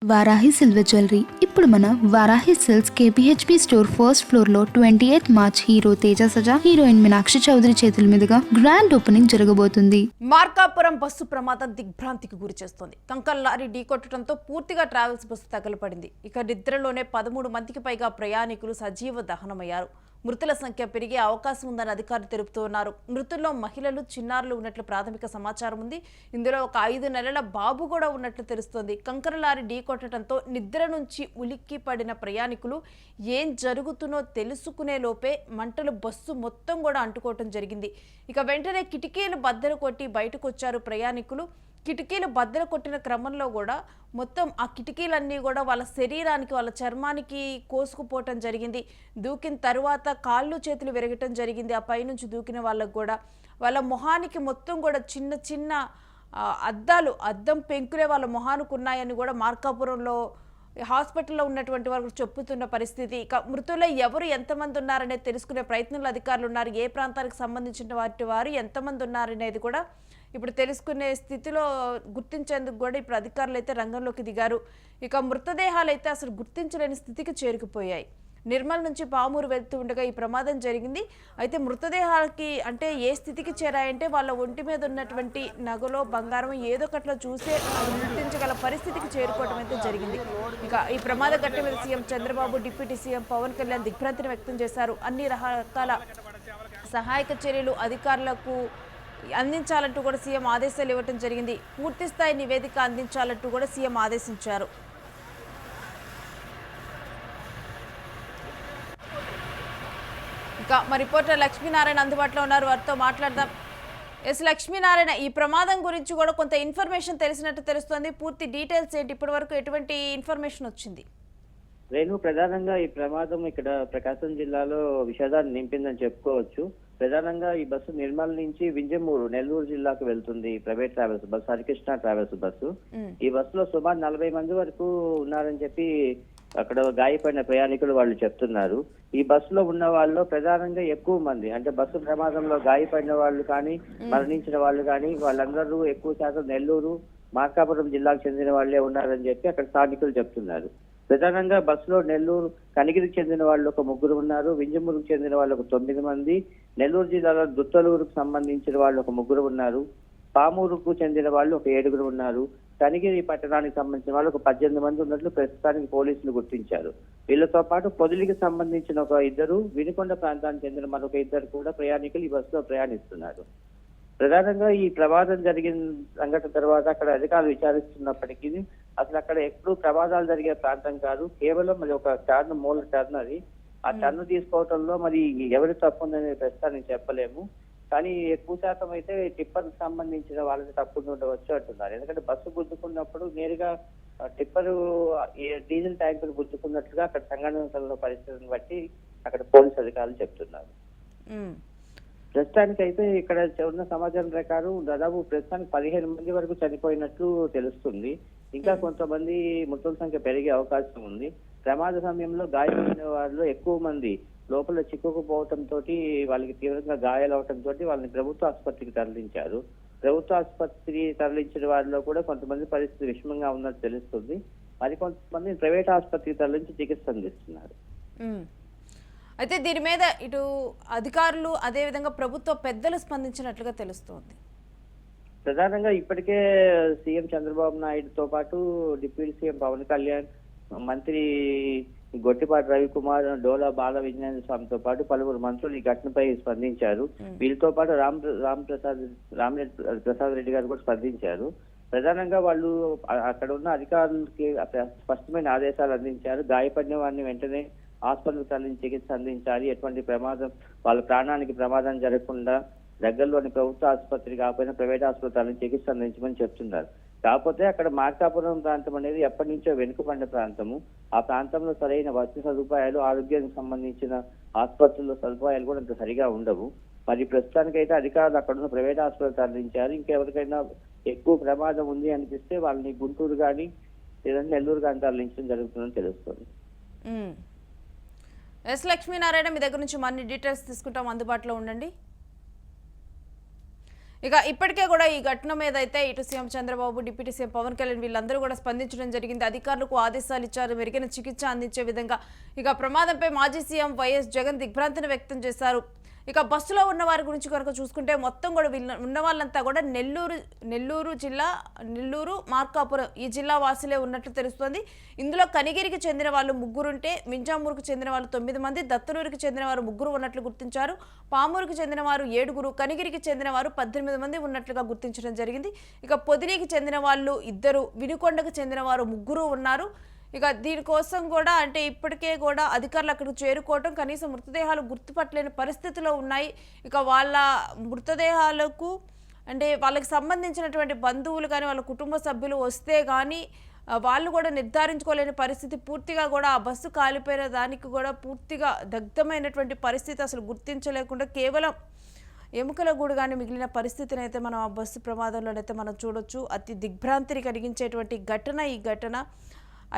Varahi silver jewellery ఇప్పుడు మన Varahi silks KPHP store first floor లో 28 March hero Teja Sajja heroine Meenakshi Chaudhary చేతుల మీదుగా గ్రాండ్ ఓపెనింగ్ జరగబోతుంది. మార్కాపురం బస్సు ప్రమాదం దిగ్భ్రాంతికి గురి చేస్తోంది. కంకల్ లారీ ఢీకొట్టడంతో పూర్తిగా ట్రావెల్స్ బస్సు తగలపడింది. ఇక నిద్రలోనే 13 మందికి పైగా ప్రయాణికులు సజీవ దహనమయ్యారు. మృతుల సంఖ్య పెరిగే అవకాశం ఉందని అధికారులు తెలుపుతున్నారు. మృతుల్లో మహిళలు, చిన్నారులు ఉన్నట్లు ప్రాథమిక సమాచారం ఉంది. ఇందులో ఒక 5 నెలల బాబు కూడా ఉన్నట్లు తెలుస్తోంది. కంకర లారీ ఢీకొట్టడంతో నిద్ర నుంచి ఉలిక్కి పడిన ప్రయాణికులు ఏం జరుగుతుందో తెలుసుకునే లోపే మంటలు బస్సు మొత్తం కూడా అంటుకోవటం జరిగింది. ఇక వెంటనే కిటికీలు బద్దలు కొట్టి బయటకు వచ్చారు ప్రయాణికులు. కిటికీలు బద్దలు కొట్టిన క్రమంలో కూడా మొత్తం ఆ కిటికీలన్నీ కూడా వాళ్ళ శరీరానికి, వాళ్ళ చర్మానికి కోసుకుపోవటం జరిగింది. దూకిన తర్వాత కాళ్ళు చేతులు విరగటం జరిగింది. ఆ పైనుంచి దూకిన వాళ్ళకు కూడా వాళ్ళ మొహానికి మొత్తం కూడా చిన్న చిన్న అద్దం పెంకులే వాళ్ళ మొహానికి ఉన్నాయని కూడా మార్కాపురంలో హాస్పిటల్లో ఉన్నటువంటి వారు చెప్పుతున్న పరిస్థితి. ఇక మృతుల్లో ఎవరు ఎంతమంది ఉన్నారనేది తెలుసుకునే ప్రయత్నంలో అధికారులు ఉన్నారు. ఏ ప్రాంతానికి సంబంధించిన వారు ఎంతమంది ఉన్నారనేది కూడా ఇప్పుడు తెలుసుకునే స్థితిలో గుర్తించేందుకు కూడా ఇప్పుడు అధికారులు అయితే రంగంలోకి దిగారు. ఇక మృతదేహాలు అయితే అసలు గుర్తించలేని స్థితికి చేరుకుపోయాయి. నిర్మల్ నుంచి పామూరు వెళ్తూ ఉండగా ఈ ప్రమాదం జరిగింది. అయితే మృతదేహాలకి అంటే ఏ స్థితికి చేరాయంటే వాళ్ళ ఒంటి మీద ఉన్నటువంటి నగలో బంగారం ఏదో ఒకట్లో చూసే గుర్తించగల పరిస్థితికి చేరుకోవడం అయితే జరిగింది. ఇక ఈ ప్రమాద ఘట్టం మీద CM Chandrababu, deputy CM Pawan Kalyan దిగ్భ్రాంతిని వ్యక్తం చేశారు. అన్ని రకాల సహాయక చర్యలు అధికారులకు అందించాలంటూ కూడా సీఎం ఆదేశాలు ఇవ్వడం జరిగింది. పూర్తి స్థాయి నివేదిక అందించాలంటూ కూడా సీఎం ఆదేశించారు. ఇక మా రిపోర్టర్ లక్ష్మీనారాయణ అందుబాటులో ఉన్నారు, వారితో మాట్లాడదాం. ఎస్ లక్ష్మీనారాయణ, ఈ ప్రమాదం గురించి కూడా కొంత ఇన్ఫర్మేషన్ తెలిసినట్టు తెలుస్తోంది. పూర్తి డీటెయిల్స్ ఏంటి? ఇప్పటి వరకు ఎటువంటి ఇన్ఫర్మేషన్ వచ్చింది? రేణు, ప్రధానంగా ఈ ప్రమాదం ఇక్కడ ప్రకాశం జిల్లాలో విషాదాన్ని నింపిందని చెప్పుకోవచ్చు. ప్రధానంగా ఈ బస్సు నిర్మల్ నుంచి వింజమూరు, నెల్లూరు జిల్లాకు వెళ్తుంది. Private travels bus, Harikrishna travels bus. ఈ బస్సులో సుమారు 40 మంది వరకు ఉన్నారని చెప్పి అక్కడ గాయపడిన ప్రయాణికులు వాళ్ళు చెప్తున్నారు. ఈ బస్సులో ఉన్న వాళ్ళు ప్రధానంగా ఎక్కువ మంది, అంటే బస్సు ప్రమాదంలో గాయపడిన వాళ్ళు కానీ, మరణించిన వాళ్ళు కానీ, వాళ్ళందరూ ఎక్కువ శాతం నెల్లూరు, మార్కాపురం జిల్లాకు చెందిన వాళ్ళే ఉన్నారని చెప్పి అక్కడ స్థానికులు చెప్తున్నారు. ప్రధానంగా బస్సులో నెల్లూరు, కనిగిరికి చెందిన వాళ్ళు ఒక 3 ఉన్నారు, వింజమూరుకు చెందిన వాళ్ళు ఒక 9 మంది, నెల్లూరు జిల్లాలో దుత్తలూరుకు సంబంధించిన వాళ్ళు ఒక 3 ఉన్నారు, పామూరుకు చెందిన వాళ్ళు ఒక 7 ఉన్నారు, కనిగిరి పట్టణానికి సంబంధించిన వాళ్ళు ఒక 18 మంది ఉన్నట్లు ప్రస్తుతానికి పోలీసులు గుర్తించారు. వీళ్ళతో పాటు పొదిలికి సంబంధించిన ఒక 2, వినుకొండ ప్రాంతానికి చెందిన మరొక 2 కూడా ప్రయాణికులు ఈ బస్సులో ప్రయాణిస్తున్నారు. ప్రధానంగా ఈ ప్రమాదం జరిగిన సంఘటన తర్వాత అక్కడ అధికారులు విచారిస్తున్నప్పటికీ అసలు అక్కడ ఎప్పుడు ప్రమాదాలు జరిగే ప్రాంతం కాదు, కేవలం అది ఒక టర్న్, మూల టర్న్. అది ఆ టర్న్ తీసుకోవడంలో మరి ఎవరి తప్పు ఉందనే ప్రస్తుతానికి చెప్పలేము. కానీ ఎక్కువ శాతం అయితే టిప్పర్ సంబంధించిన వాళ్ళకి తప్పు ఉండవచ్చు అంటున్నారు. ఎందుకంటే బస్సు గుద్దుకున్నప్పుడు నేరుగా టిప్పర్ డీజిల్ ట్యాంకులు గుద్దుకున్నట్లుగా అక్కడ సంఘటనలో పరిస్థితిని బట్టి అక్కడ పోలీసు అధికారులు చెప్తున్నారు. ప్రస్తుతానికి అయితే ఇక్కడ ఉన్న సమాచారం ప్రకారం దాదాపు ప్రస్తుతానికి 15 మంది వరకు చనిపోయినట్లు తెలుస్తుంది. ఇంకా కొంతమంది మృతుల సంఖ్య పెరిగే అవకాశం ఉంది. ప్రమాద సమయంలో గాయపడిన వాళ్ళు ఎక్కువ మంది లోపల చిక్కుకుపోవటంతో వాళ్ళకి తీవ్రంగా గాయాలవటంతో వాళ్ళని ప్రభుత్వ ఆసుపత్రికి తరలించారు. ప్రభుత్వ ఆసుపత్రి తరలించిన వారిలో కూడా కొంతమంది పరిస్థితి విషమంగా ఉన్నట్టు తెలుస్తుంది. మరికొంతమంది ప్రైవేట్ ఆసుపత్రికి తరలించి చికిత్స అందిస్తున్నారు. అయితే దీని మీద ఇటు అధికారులు, అదేవిధంగా ప్రభుత్వ పెద్దలు స్పందించినట్లుగా తెలుస్తోంది. ప్రధానంగా ఇప్పటికే సీఎం చంద్రబాబు నాయుడుతో పాటు డిప్యూటీ సీఎం పవన్ కళ్యాణ్, మంత్రి గొట్టిపాటి రవికుమార్, డోలా బాల విజ్ఞాన స్వామితో పాటు పలువురు మంత్రులు ఈ ఘటనపై స్పందించారు. వీళ్ళతో పాటు రామప్రసాద్ రెడ్డి గారు కూడా స్పందించారు. ప్రధానంగా వాళ్ళు అక్కడ ఉన్న అధికారులకి స్పష్టమైన ఆదేశాలు అందించారు. గాయపడిన వారిని వెంటనే ఆసుపత్రికి తరలించి చికిత్స అందించాలి, ఎటువంటి ప్రమాదం, వాళ్ళ ప్రాణానికి ప్రమాదం జరగకుండా దగ్గరలోని ప్రభుత్వ ఆసుపత్రి కాకపోయినా ప్రైవేట్ ఆసుపత్రి తరలించి చికిత్స అందించమని చెప్తున్నారు. కాకపోతే అక్కడ మార్కాపురం ప్రాంతం అనేది ఎప్పటి నుంచో వెనుకబడిన ప్రాంతము. ఆ ప్రాంతంలో సరైన వసతి సదుపాయాలు, ఆరోగ్యానికి సంబంధించిన ఆసుపత్రుల్లో సదుపాయాలు కూడా అంత సరిగా ఉండవు. మరి ప్రస్తుతానికైతే అధికారులు అక్కడ ఉన్న ప్రైవేట్ ఆసుపత్రి తరలించారు. ఇంకెవరికైనా ఎక్కువ ప్రమాదం ఉంది అనిపిస్తే వాళ్ళని గుంటూరు కానీ లేదంటే నెల్లూరు కానీ తరలించడం జరుగుతుందని తెలుస్తుంది. ఎస్ లక్ష్మీనారాయణ, మీ దగ్గర నుంచి మరిన్ని డీటెయిల్స్ తీసుకుంటాం, అందుబాటులో ఉండండి. ఇక ఇప్పటికే కూడా ఈ ఘటన మీద అయితే ఇటు CM Chandrababu, deputy CM Pawan Kalyan వీళ్ళందరూ కూడా స్పందించడం జరిగింది. అధికారులకు ఆదేశాలు ఇచ్చారు, మెరుగైన చికిత్స అందించే విధంగా. ఇక ప్రమాదంపై మాజీ సీఎం వైఎస్ జగన్ దిగ్భ్రాంతిని వ్యక్తం చేశారు. ఇక బస్సులో ఉన్న వారి గురించి కనుక చూసుకుంటే మొత్తం కూడా ఉన్న వాళ్ళంతా కూడా నెల్లూరు జిల్లా, నెల్లూరు, మార్కాపురం ఈ జిల్లా వాసులే ఉన్నట్లు తెలుస్తోంది. ఇందులో కనిగిరికి చెందిన వాళ్ళు 3 ఉంటే, మింజామూరుకు చెందిన వాళ్ళు 9 మంది, దత్తలూరుకి చెందిన వారు 3 ఉన్నట్లు గుర్తించారు. పామూరుకు చెందిన వారు 7, కనిగిరికి చెందిన వారు 18 మంది ఉన్నట్లుగా గుర్తించడం జరిగింది. ఇక పొదిలికి చెందిన వాళ్ళు 2, వినుకొండకు చెందిన వారు 3 ఉన్నారు. ఇక దీనికోసం కూడా అంటే ఇప్పటికే కూడా అధికారులు అక్కడికి చేరుకోవటం, కనీసం మృతదేహాలు గుర్తుపట్టలేని పరిస్థితిలో ఉన్నాయి. ఇక వాళ్ళ మృతదేహాలకు అంటే వాళ్ళకి సంబంధించినటువంటి బంధువులు కానీ వాళ్ళ కుటుంబ సభ్యులు వస్తే కానీ వాళ్ళు కూడా నిర్ధారించుకోలేని పరిస్థితి. పూర్తిగా కూడా ఆ బస్సు కాలిపోయిన దానికి కూడా పూర్తిగా దగ్ధమైనటువంటి పరిస్థితి, అసలు గుర్తించలేకుండా కేవలం ఎముకల గూడుగానే మిగిలిన పరిస్థితిని అయితే మనం ఆ బస్సు ప్రమాదంలోనైతే మనం చూడొచ్చు. అతి దిగ్భ్రాంతిని కలిగించేటువంటి ఘటన ఈ ఘటన.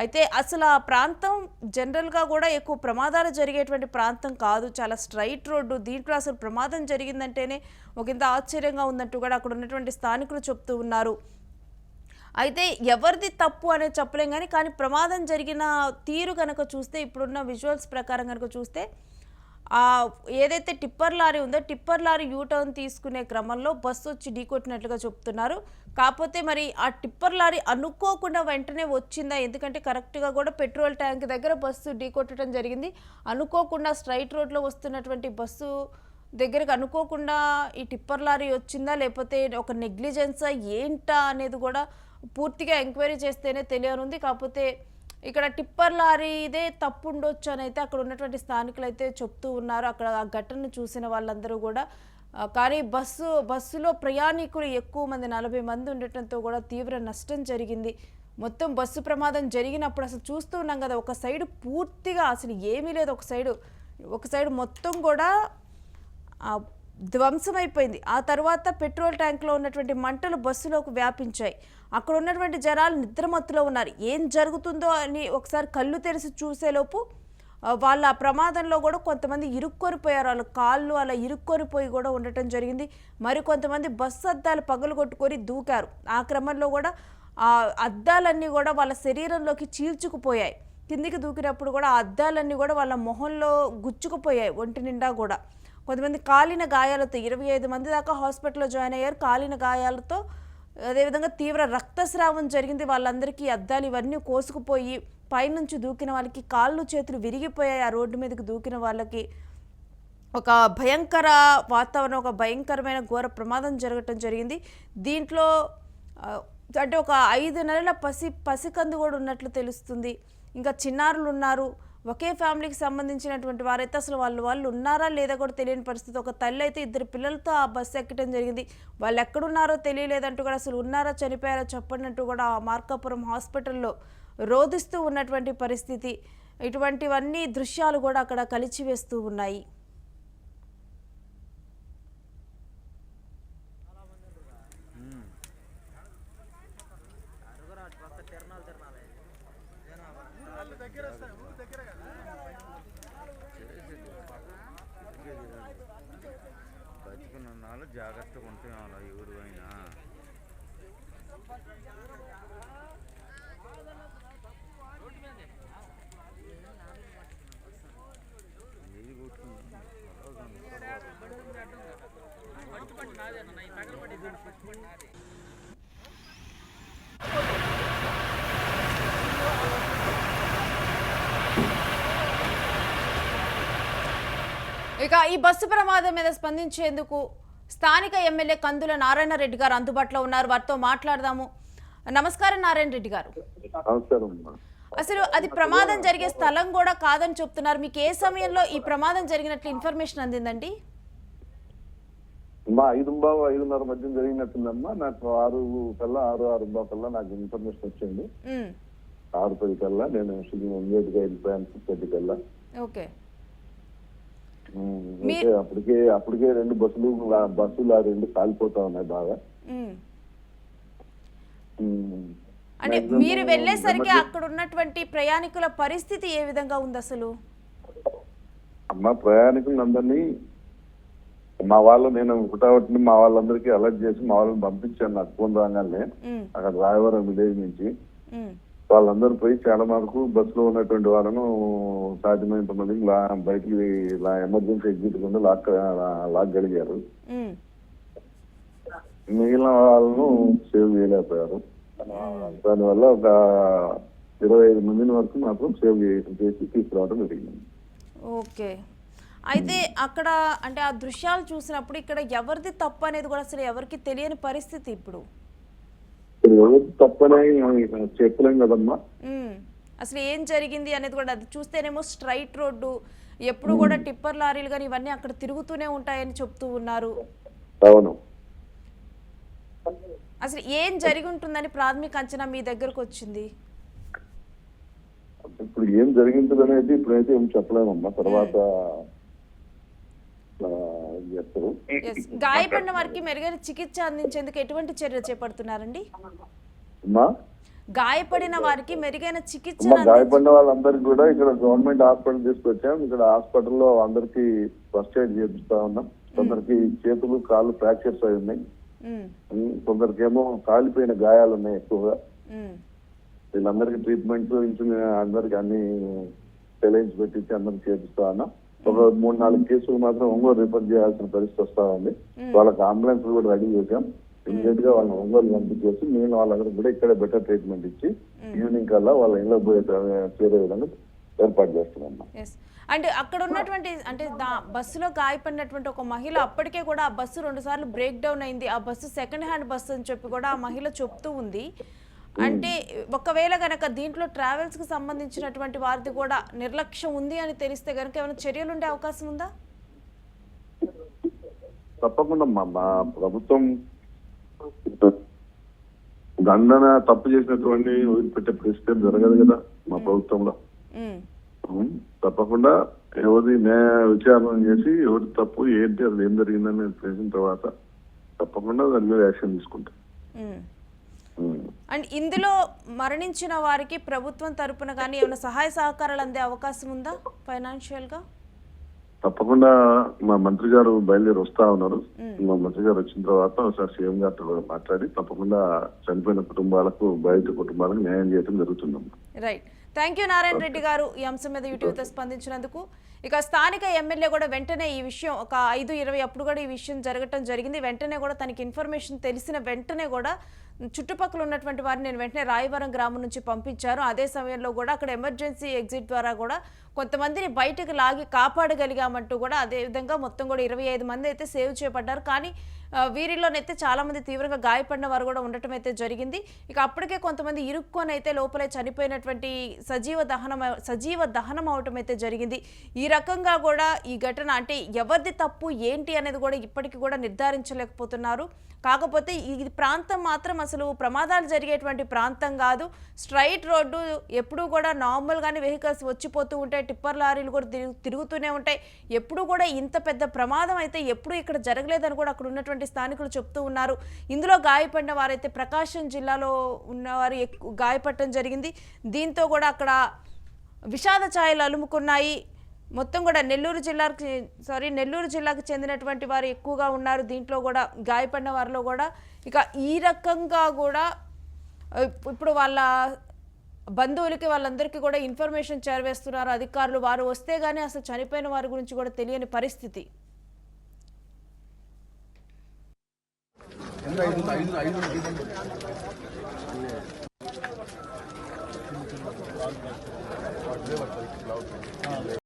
అయితే అసలు ఆ ప్రాంతం జనరల్గా కూడా ఎక్కువ ప్రమాదాలు జరిగేటువంటి ప్రాంతం కాదు, చాలా స్ట్రైట్ రోడ్డు. దీంట్లో అసలు ప్రమాదం జరిగిందంటేనే ఒకంత ఆశ్చర్యంగా ఉందంటూ కూడా అక్కడ ఉన్నటువంటి స్థానికులు చెప్తూ ఉన్నారు. అయితే ఎవరిది తప్పు అనేది చెప్పలేం కానీ ప్రమాదం జరిగిన తీరు కనుక చూస్తే, ఇప్పుడున్న విజువల్స్ ప్రకారం కనుక చూస్తే ఏదైతే టిప్పర్ లారీ ఉందో, టిప్పర్ లారీ యూటర్న్ తీసుకునే క్రమంలో బస్సు వచ్చి ఢీకొట్టినట్లుగా చెప్తున్నారు. కాకపోతే మరి ఆ టిప్పర్ లారీ అనుకోకుండా వెంటనే వచ్చిందా? ఎందుకంటే కరెక్ట్గా కూడా పెట్రోల్ ట్యాంక్ దగ్గర బస్సు ఢీకొట్టడం జరిగింది. అనుకోకుండా స్ట్రైట్ రోడ్లో వస్తున్నటువంటి బస్సు దగ్గరకు అనుకోకుండా ఈ టిప్పర్ లారీ వచ్చిందా, లేకపోతే ఒక నెగ్లిజెన్సా ఏంటా అనేది కూడా పూర్తిగా ఎంక్వైరీ చేస్తేనే తెలియనుంది. కాకపోతే ఇక్కడ టిప్పర్ లారీదే తప్పు ఉండొచ్చు అని అయితే అక్కడ ఉన్నటువంటి స్థానికులు అయితే చెప్తూ ఉన్నారు, అక్కడ ఆ ఘటనను చూసిన వాళ్ళందరూ కూడా. కానీ బస్సులో ప్రయాణికులు ఎక్కువ మంది, 40 మంది ఉండటంతో కూడా తీవ్ర నష్టం జరిగింది. మొత్తం బస్సు ప్రమాదం జరిగినప్పుడు అసలు చూస్తూ ఉన్నాం కదా, ఒక సైడు పూర్తిగా అసలు ఏమీ లేదు, ఒక సైడు మొత్తం కూడా ధ్వంసమైపోయింది. ఆ తర్వాత పెట్రోల్ ట్యాంక్లో ఉన్నటువంటి మంటలు బస్సులోకి వ్యాపించాయి. అక్కడ ఉన్నటువంటి జనాలు నిద్రమత్తులో ఉన్నారు. ఏం జరుగుతుందో అని ఒకసారి కళ్ళు తెరిచి చూసేలోపు వాళ్ళ ప్రమాదంలో కూడా కొంతమంది ఇరుక్కొనిపోయారు. వాళ్ళ కాళ్ళు అలా ఇరుక్కొనిపోయి కూడా ఉండటం జరిగింది. మరి కొంతమంది బస్సు అద్దాలు పగలగొట్టుకొని దూకారు. ఆ క్రమంలో కూడా ఆ అద్దాలన్నీ కూడా వాళ్ళ శరీరంలోకి చీల్చుకుపోయాయి. కిందికి దూకినప్పుడు కూడా ఆ అద్దాలన్నీ కూడా వాళ్ళ మొహంలో గుచ్చుకుపోయాయి, ఒంటి నిండా కూడా. కొంతమంది కాలిన గాయాలతో 25 మంది దాకా హాస్పిటల్లో జాయిన్ అయ్యారు కాలిన గాయాలతో. అదేవిధంగా తీవ్ర రక్తస్రావం జరిగింది. వాళ్ళందరికీ అద్దాలు ఇవన్నీ కోసుకుపోయి పైనుంచి దూకిన వాళ్ళకి కాళ్ళు చేతులు విరిగిపోయాయి. ఆ రోడ్డు మీదకి దూకిన వాళ్ళకి ఒక భయంకర వాతావరణం, ఒక భయంకరమైన ఘోర ప్రమాదం జరగటం జరిగింది. దీంట్లో అంటే ఒక 5 నెలల పసికందు కూడా ఉన్నట్లు తెలుస్తుంది. ఇంకా చిన్నారులు ఉన్నారు. ఒకే ఫ్యామిలీకి సంబంధించినటువంటి వారైతే అసలు వాళ్ళు ఉన్నారా లేదా కూడా తెలియని పరిస్థితి. ఒక తల్లి అయితే 2 పిల్లలతో ఆ బస్సు ఎక్కడం జరిగింది. వాళ్ళు ఎక్కడున్నారో తెలియలేదంటూ కూడా, అసలు ఉన్నారా చనిపోయారా చెప్పండి కూడా ఆ మార్కాపురం హాస్పిటల్లో రోధిస్తూ ఉన్నటువంటి పరిస్థితి. ఇటువంటివన్నీ దృశ్యాలు కూడా అక్కడ కలిచివేస్తూ ఉన్నాయి. బతుకున్నాళ్ళు జాగ్రత్తగా ఉంటున్నాను ఎవరు అయినా. ఏది ఇక ఈ బస్సు ప్రమాదం మీద స్పందించేందుకు స్థానిక ఎమ్మెల్యే కందుల నారాయణ రెడ్డి గారు అందుబాటులో ఉన్నారు. వారితో మాట్లాడదాము. నమస్కారం నారాయణ రెడ్డి గారు. అసలు అది ప్రమాదం జరిగే స్థలం కూడా కాదని చెప్తున్నారు. మీకు ఏ సమయంలో ఈ ప్రమాదం జరిగినట్లు ఇన్ఫర్మేషన్ అందిందండి? 5:30 మధ్య జరిగినట్టుందమ్మా. నాకు 6:06 కల్లా నాకు ఇన్ఫర్మేషన్ వచ్చింది. 6:10 కల్లా నేను ఇమీడియట్ గా వెళ్ళిపోయాను. 10 కల్లా ఓకే. అప్పటికే 2 బస్సులు 2 కాలిపోతా ఉన్నాయి బాగా. అంటే మీరు వెళ్ళేసరికి అక్కడ ఉన్నటువంటి ప్రయాణికుల పరిస్థితి ఏ విధంగా ఉంది అసలు? అమ్మ ప్రయాణికులందరినీ మా వాళ్ళు నేను హుటాహుటిని మా వాళ్ళందరికీ అలర్ట్ చేసి మా వాళ్ళని పంపించాను. నాకు ఫోన్ రాగానే అక్కడ రాయవరం విలేజ్ నుంచి వాళ్ళందరూ పోయి చాలా వరకు బస్సులో ఉన్నటువంటి వాళ్ళను సాధ్యమైనంత మంది బయటికి ఎమర్జెన్సీ ఎగ్జిట్ కింద లాక్ గడిగారు. మిగిలిన వాళ్ళను సేవ్ చేయలేకపోయారు. దానివల్ల ఒక 25 మందిని వరకు మాత్రం సేవ్ చేసి తీసుకురావడం జరిగింది. ఓకే, అయితే అక్కడ అంటే ఆ దృశ్యాలు చూసినప్పుడు ఇక్కడ ఎవరిది తప్పు అనేది కూడా అసలు ఎవరికి తెలియని పరిస్థితి ఇప్పుడు. ఎవరు తప్పనే చెప్పలేం కదమ్మా. అసలు ఏం జరిగింది అనేది కూడా అది చూస్తేనేమో స్ట్రైట్ రోడ్డు, ఎప్పుడు కూడా టిప్పర్ లారీలు కానీ ఇవన్నీ అక్కడ తిరుగుతూనే ఉంటాయని చెప్తూ ఉన్నారు. అవును, అసలు ఏం జరిగి ఉంటుందని ప్రాథమిక అంచనా మీ దగ్గరకు వచ్చింది? ఇప్పుడు ఏం జరిగింది అనేది ఇప్పుడైతే ఏం చెప్పలేమమ్మా, తర్వాత చేస్తారు. గాయపడిన వారికి మెరుగైన చికిత్స అందించేందుకు ఎటువంటి చర్యలు చేపడుతున్నారండి? గాయపడిన వారికి మెరుగైన చికిత్స గాయపడిన వాళ్ళందరికీ కూడా ఇక్కడ గవర్నమెంట్ హాస్పిటల్ తీసుకొచ్చాం. ఇక్కడ హాస్పిటల్లో అందరికి ఫస్ట్ ఎయిడ్ చేపిస్తా ఉన్నాం. కొందరికి చేతులు కాళ్ళు ఫ్రాక్చర్స్ అయి ఉన్నాయి, కొందరికేమో కాలిపోయిన గాయాలు ఉన్నాయి ఎక్కువగా. వీళ్ళందరికీ ట్రీట్మెంట్ అందరికి అన్ని సెలైన్స్ పెట్టించి అందరికి చేపిస్తా ఉన్నాం. ఒక 3-4 కేసులు మాత్రం ఒంగోలు రిఫర్ చేయాల్సిన పరిస్థితి వస్తా ఉంది. వాళ్ళకి అంబులెన్స్ కూడా రెడీ చేసాం. ఇమీడియట్ గా వాళ్ళని ఒంగోలు పంపించేసి మేము వాళ్ళందరికీ కూడా ఇక్కడ బెటర్ ట్రీట్మెంట్ ఇచ్చి ఈవినింగ్ కల్లా వాళ్ళ ఇంట్లో పోయే చేరే విధంగా ఏర్పాటు చేస్తున్నాం. అంటే అక్కడ ఉన్నటువంటి అంటే బస్సులో గాయపడినటువంటి ఒక మహిళ అప్పటికే కూడా ఆ బస్సు 2 సార్లు బ్రేక్ డౌన్ అయింది, ఆ బస్సు సెకండ్ హ్యాండ్ బస్సు అని చెప్పి కూడా ఆ మహిళ చెప్తూ ఉంది. అంటే ఒకవేళ గనక దీంట్లో ట్రావెల్స్ కి సంబంధించినటువంటి వారిది కూడా నిర్లక్ష్యం ఉంది అని తెలిస్తే గనక ఏమైనా చర్యలు ఉండే అవకాశం ఉందా? తప్పకుండా మా ప్రభుత్వం దండన తప్పు చేసినటువంటి వదిలిపెట్టే పరిస్థితి జరగదు కదా మా ప్రభుత్వంలో. తప్పకుండా ఎవరి విచారణ చేసి ఎవరి తప్పు ఏంటి అది ఏం జరిగిందని తెలిసిన తర్వాత తప్పకుండా దాని మీద యాక్షన్ తీసుకుంటాం. అండ్ ఇందులో మరణించిన వారికి ప్రభుత్వం తరపున కానీ ఏమైనా సహాయ సహకారాలు అందే అవకాశం ఉందా ఫైనాన్షియల్ గా? తప్పకుండా మా మంత్రి గారు బయలుదేరి వస్తా ఉన్నారు. మా మంత్రి గారు వచ్చిన తర్వాత ఒకసారి సీఎం గారితో మాట్లాడి తప్పకుండా చనిపోయిన కుటుంబాలకు బాధిత కుటుంబాలకు న్యాయం చేయడం జరుగుతుందమ్మా. Right, thank you Narayana Reddy garu ఈ అంశం మీద యూట్యూబ్తో స్పందించినందుకు. ఇక స్థానిక ఎమ్మెల్యే కూడా వెంటనే ఈ విషయం ఒక 5:20 అప్పుడు కూడా ఈ విషయం జరగటం జరిగింది. వెంటనే కూడా తనకి ఇన్ఫర్మేషన్ తెలిసిన వెంటనే కూడా చుట్టుపక్కల ఉన్నటువంటి వారిని నేను వెంటనే రాయవరం గ్రామం నుంచి పంపించారు. అదే సమయంలో కూడా అక్కడ ఎమర్జెన్సీ ఎగ్జిట్ ద్వారా కూడా కొంతమందిని బయటకు లాగి కాపాడగలిగామంటూ కూడా అదేవిధంగా మొత్తం కూడా 25 మంది అయితే సేవ్ చేయబడ్డారు. కానీ వీరిలోనైతే చాలా మంది తీవ్రంగా గాయపడిన వారు కూడా ఉండటం అయితే జరిగింది. ఇక అప్పటికే కొంతమంది ఇరుక్కొని అయితే లోపలే చనిపోయినటువంటి సజీవ దహనం అవటం అయితే జరిగింది. ఈ రకంగా కూడా ఈ ఘటన అంటే ఎవరిది తప్పు ఏంటి అనేది కూడా ఇప్పటికీ కూడా నిర్ధారించలేకపోతున్నారు. కాకపోతే ఈ ప్రాంతం మాత్రం అసలు ప్రమాదాలు జరిగేటువంటి ప్రాంతం కాదు. స్ట్రైట్ రోడ్డు, ఎప్పుడూ కూడా నార్మల్గానే వెహికల్స్ వచ్చిపోతూ ఉంటాయి, టిప్పర్ లారీలు కూడా తిరుగుతూనే ఉంటాయి. ఎప్పుడు కూడా ఇంత పెద్ద ప్రమాదం అయితే ఎప్పుడు ఇక్కడ జరగలేదని కూడా అక్కడ ఉన్నటువంటి స్థానికులు చెప్తూ ఉన్నారు. ఇందులో గాయపడిన వారైతే ప్రకాశం జిల్లాలో ఉన్నవారు గాయపడటం జరిగింది. దీంతో కూడా అక్కడ విషాద ఛాయలు అలుముకున్నాయి. మొత్తం కూడా నెల్లూరు జిల్లాకు చెందినటువంటి వారు ఎక్కువగా ఉన్నారు. దీంట్లో కూడా గాయపడిన వారిలో కూడా ఇక ఈ రకంగా కూడా ఇప్పుడు వాళ్ళ బంధువులకి వాళ్ళందరికీ కూడా ఇన్ఫర్మేషన్ చేరవేస్తున్నారు అధికారులు. వారు వస్తే గానీ అసలు చనిపోయిన వారి గురించి కూడా తెలియని పరిస్థితి.